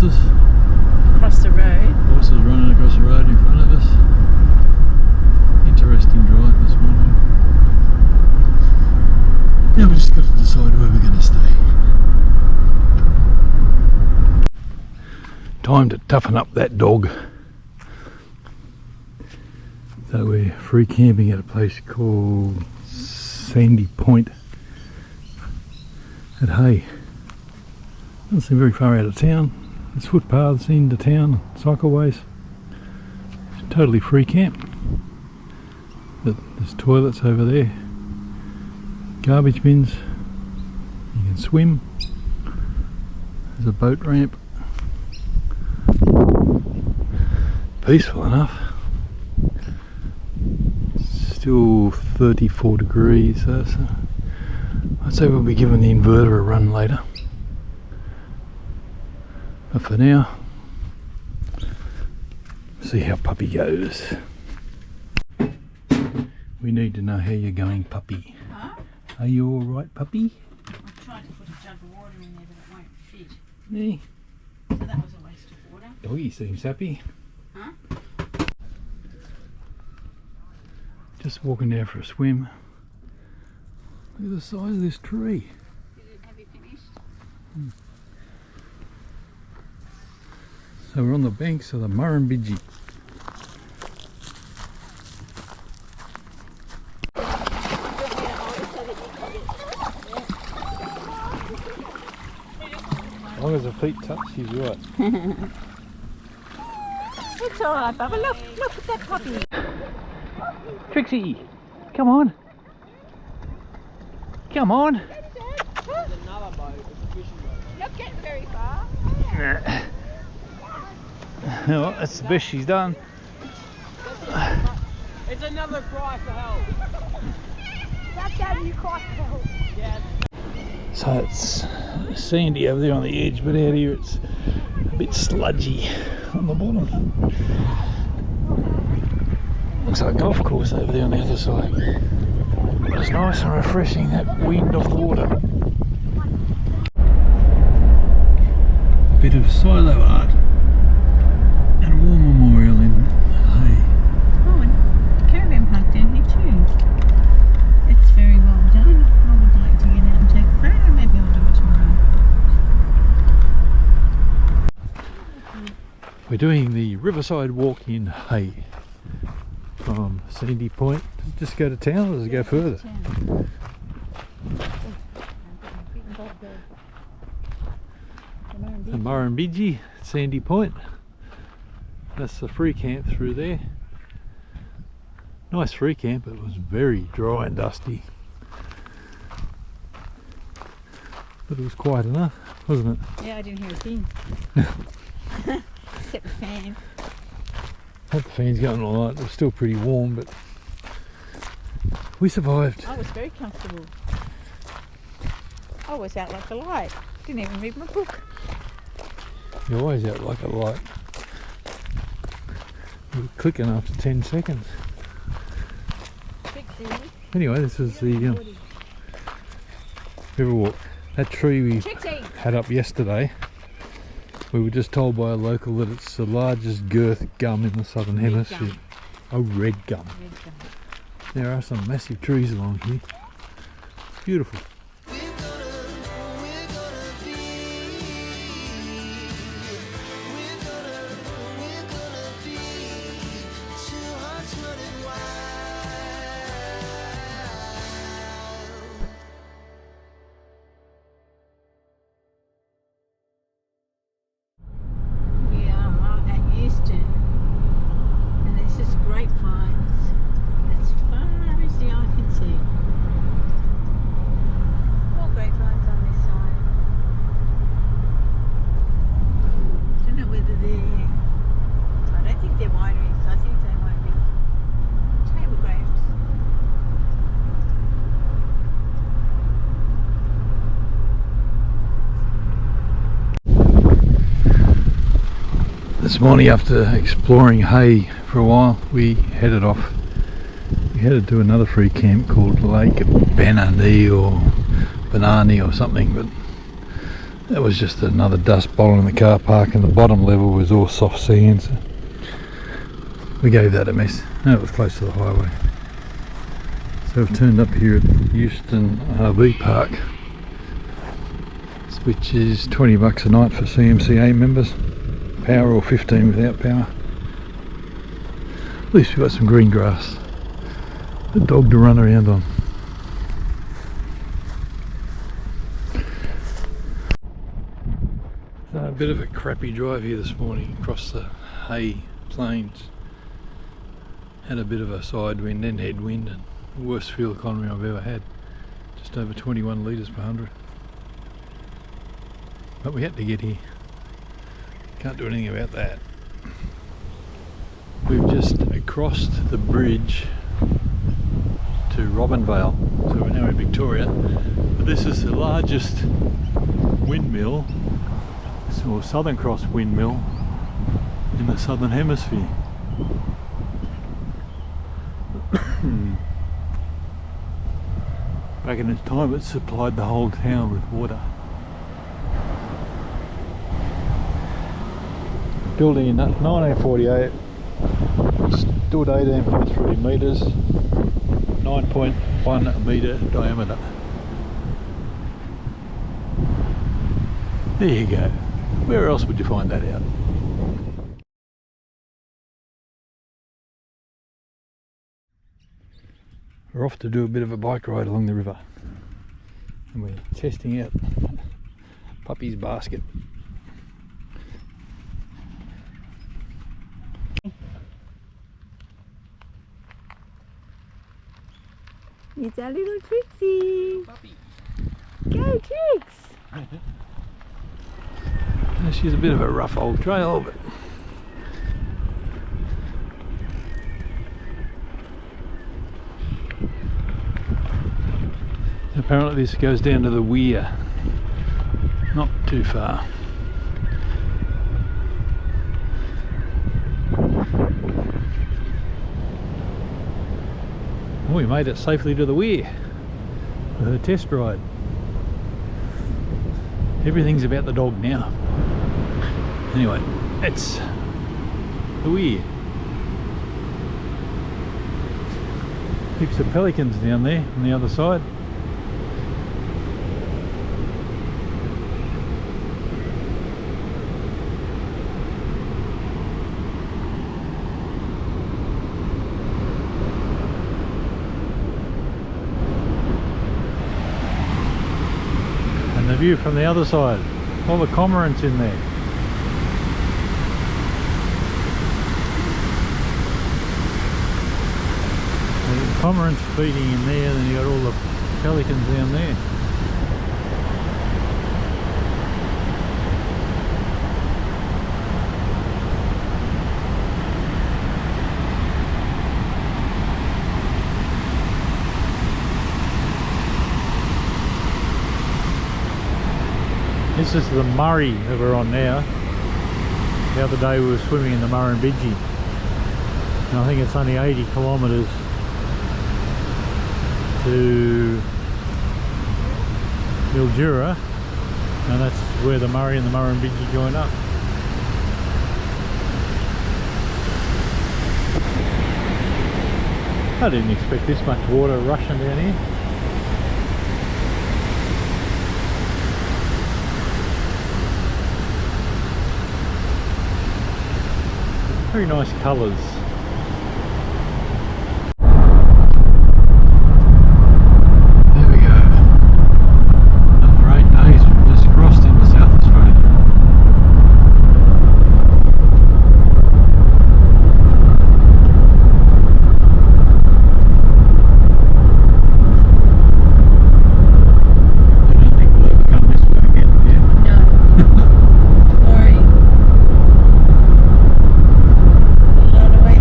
horses. Across the road. Horses running across the road in front of us. Interesting drive this morning. Now we just got to decide where we're going to stay. Time to toughen up that dog. So we're free camping at a place called Sandy Point at Hay. Doesn't seem very far out of town. There's footpaths into town, cycleways. Totally free camp. There's toilets over there, garbage bins, you can swim, there's a boat ramp. Peaceful enough. Still 34 degrees, so I'd say we'll be giving the inverter a run later. But for now, see how puppy goes. We need to know how you're going, puppy. Huh? Are you alright, puppy? I tried to put a jug of water in there, but it won't fit. Yeah. So that was a waste of water. Doggy seems happy. Huh? Just walking down for a swim. Look at the size of this tree. Have you finished? So we're on the banks of the Murrumbidgee. As long as the feet touch, she's right. It's alright, Bubba. Look at that puppy. Trixie, come on. Come on. There's another boat, it's a fishing boat. Not getting very far. Well, that's the best she's done. It's another cry for help. That's how you cry for help. Yeah. So it's sandy over there on the edge, but out here it's a bit sludgy on the bottom. Looks like a golf course over there on the other side. But it's nice and refreshing, that wind off the water. A bit of silo art and a war memorial in Hay. Oh, and caravan park down here too. It's very well done. I would like to get out and take a photo. Maybe I'll do it tomorrow. We're doing the riverside walk in Hay from Sandy Point. Just go to town or does it go further? The Murrumbidgee, Sandy Point. That's the free camp through there. Nice free camp, but it was very dry and dusty. But it was quiet enough, wasn't it? Yeah, I didn't hear a thing. Except the fan. Had the fans going all night. It was still pretty warm, but we survived. I was very comfortable. I was out like a light. Didn't even read my book. You're always out like a light. You were clicking after 10 seconds. Trixie. Anyway, this is the Riverwalk. That tree we Trixie. had up yesterday, we were just told by a local that it's the largest girth gum in the southern hemisphere. gum. Oh, red gum. Red gum. There are some massive trees along here. It's beautiful. We are at Euston, and this is grapevines as far as the eye can see. More grapevines on this side. Don't know whether they're. I don't think they're wineries. I think they might be table grapes. This morning, after exploring Hay for a while, we headed off. We headed to another free camp called Lake Banani or Banani or something, but That was just another dust bowl in the car park, and the bottom level was all soft sand. So we gave that a miss. No, it was close to the highway. So we've turned up here at Euston RV Park, which is $20 a night for CMCA members, power, or 15 without power. At least we've got some green grass, a dog to run around on. A bit of a crappy drive here this morning across the hay plains. Had a bit of a side wind and headwind, and the worst fuel economy I've ever had. Just over 21 litres per 100. But we had to get here. Can't do anything about that. We've just crossed the bridge to Robinvale, so we're now in Victoria. But this is the largest windmill, or Southern Cross windmill, in the Southern Hemisphere. Back in its time, it supplied the whole town with water. Building in 1948, stood 18.3 metres, 9.1 metre diameter. There you go. Where else would you find that out? We're off to do a bit of a bike ride along the river, and we're testing out Puppy's basket. It's our little Trixie. Puppy. Go Trix! She's a bit of a rough old trail, but apparently this goes down to the weir, not too far. We made it safely to the weir with a test ride. Everything's about the dog now. Anyway, it's the weir. Heaps of pelicans down there on the other side. And the view from the other side, all the cormorants in there. Cormorants feeding in there, then you got all the pelicans down there. This is the Murray that we're on now. The other day we were swimming in the Murrumbidgee, and I think it's only 80 kilometres to Mildura, and that's where the Murray and the Murrumbidgee join up. I didn't expect this much water rushing down here. Very nice colours. All the way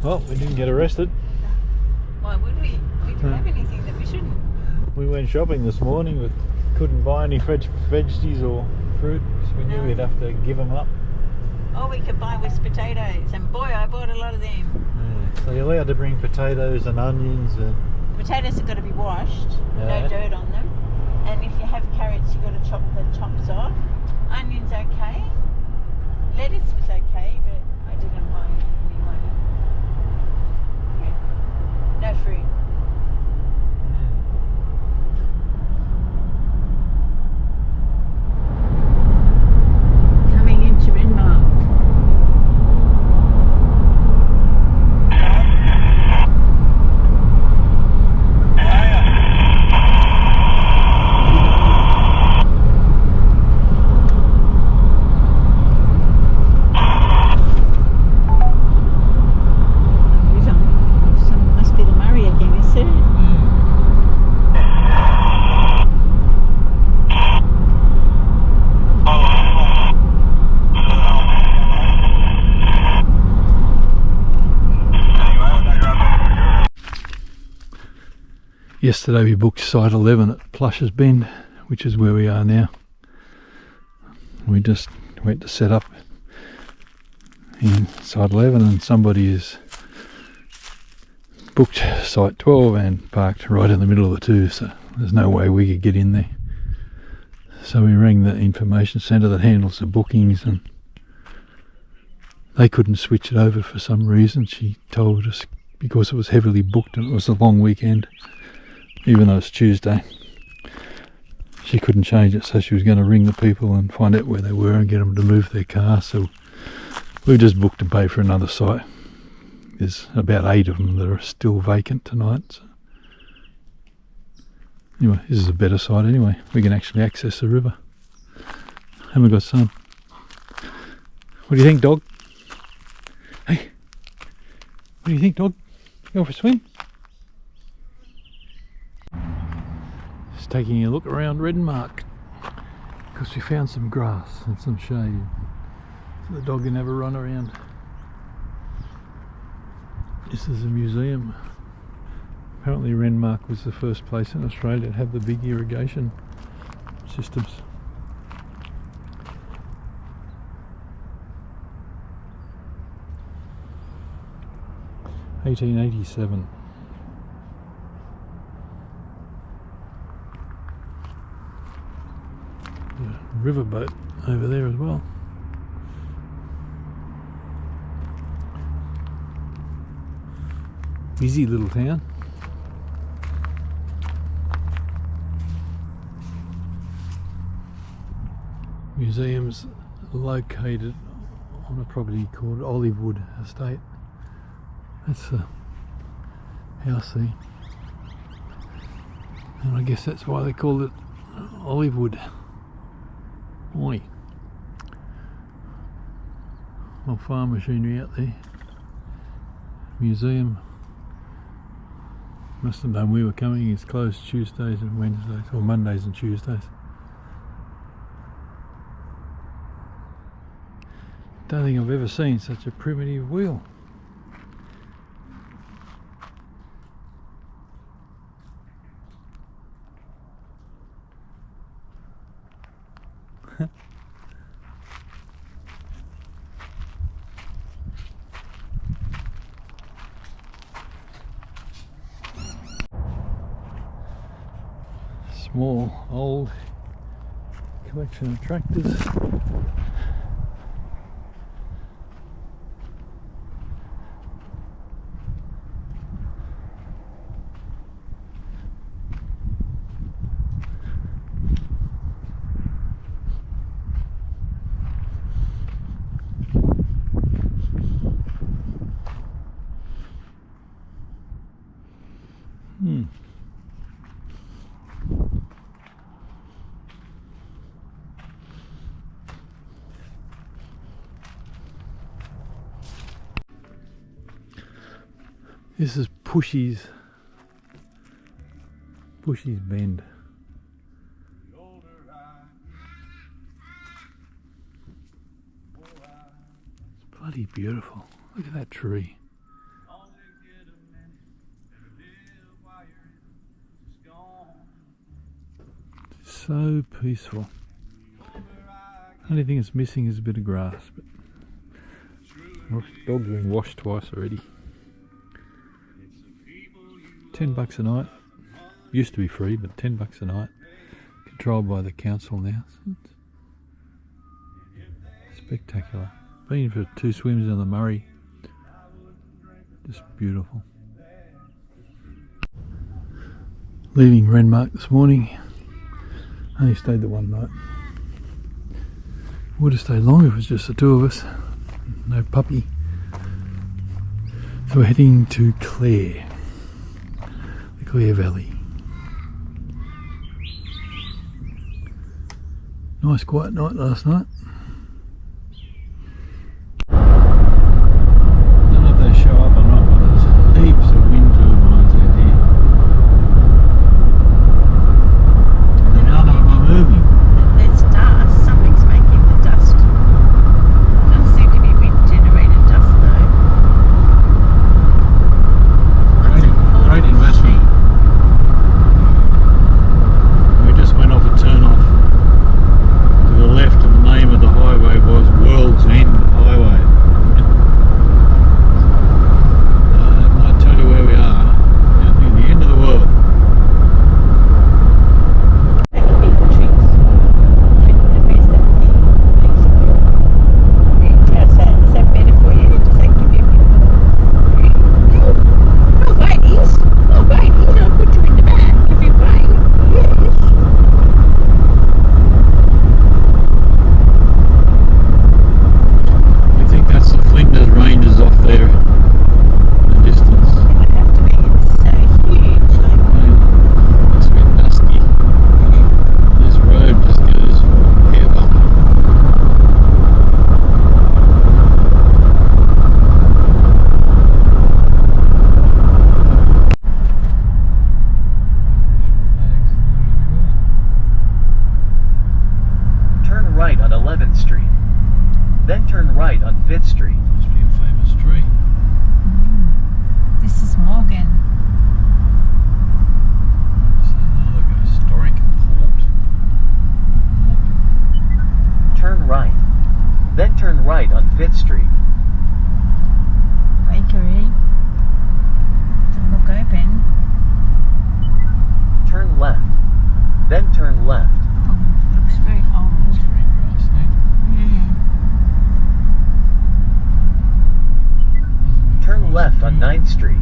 Well, we didn't get arrested. Why would we? We didn't have anything that we shouldn't. We went shopping this morning but couldn't buy any veggies or fruit, so we knew we'd have to give them up. All we could buy was potatoes, and boy, I bought a lot of them. Yeah. So you're allowed to bring potatoes and onions and... Potatoes have got to be washed, Yeah. no dirt on them. And if you have carrots, you've got to chop the tops off. Onions okay. Lettuce was okay, but I didn't buy anyone. Yeah. No fruit. Coming into Renmark. Must be the Murray again, is it? Yesterday we booked site 11 at Plushes Bend, which is where we are now. We just went to set up in site 11 and somebody has booked site 12 and parked right in the middle of the two, so there's no way we could get in there. So we rang the information centre that handles the bookings and they couldn't switch it over for some reason. She told us because it was heavily booked and it was a long weekend, even though it's Tuesday. She couldn't change it, so she was going to ring the people and find out where they were and get them to move their car. So we've just booked and paid for another site. There's about 8 of them that are still vacant tonight. So anyway, this is a better site anyway. We can actually access the river. Haven't got sun. What do you think, dog? Hey, what do you think, dog? Go for a swim? Just taking a look around Renmark because we found some grass and some shade so the dog can have a run around. This is a museum. Apparently Renmark was the first place in Australia to have the big irrigation systems. (1887). Riverboat over there as well. Busy little town. Museum's located on a property called Olivewood Estate. That's the house there. And I guess that's why they called it Olivewood. Oi. Well, farm machinery out there. Museum. Must have known we were coming. It's closed Tuesdays and Wednesdays, or Mondays and Tuesdays. Don't think I've ever seen such a primitive wheel. Small, old collection of tractors. This is Pushy's Bend. It's bloody beautiful. Look at that tree. So peaceful. Only thing it's missing is a bit of grass, but dog's been washed twice already. $10 a night. Used to be free, but $10 a night. Controlled by the council now. Spectacular. Been for 2 swims in the Murray. Just beautiful. Leaving Renmark this morning. Only stayed the one night. Would have stayed longer if it was just the 2 of us. No puppy. So we're heading to Clare. The Clare Valley. Nice quiet night last night. Don't know if they show up or not, but there's heaps of wind turbines out here. And none of them are moving. There's dust. Something's making the dust. Doesn't seem to be wind generated dust though. Great investment. We just went off a turn off to the left, and the name of the highway was World's End Highway. That might tell you where we are. Near the end of the world. Is that better for you? Does that give you a bit more? Oh, ladies, I'll put you in the back if you wait. Yes. I think that's the Flinders Ranges off there in the distance. It would have to be. It's so huge. Like, It's a bit dusty. This road just goes forever. Turn right on 11th Street. Then turn right on 5th Street. Must be a famous tree. this is Morgan. It's another historic port. Turn right. Then turn right on 5th Street. Bakery. Doesn't look open. Turn left. Then turn left. Oh, looks very old. Green grass there. Turn left on 9th Street.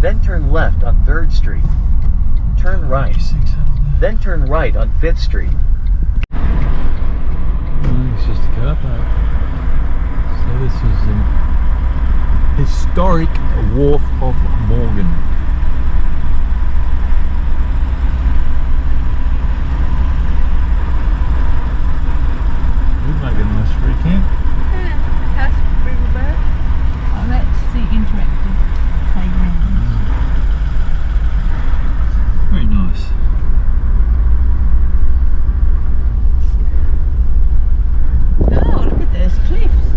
Then turn left on 3rd Street. Turn right. Then turn right on 5th Street. It's just a car park. So this is the historic Wharf of Morgan. Would make a nice free camp. House Riverboat. Oh, that's the interactive playground. Very nice. Oh, look at those cliffs.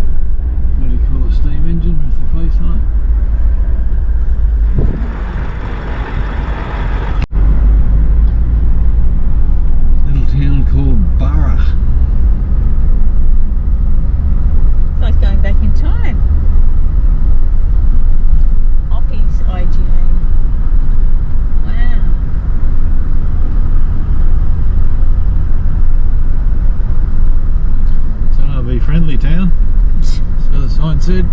What do you call a steam engine with the face on it? Little town called Burra. It's like going back in time. Oppie's IGA. Wow. It's an RV friendly town, so the sign said.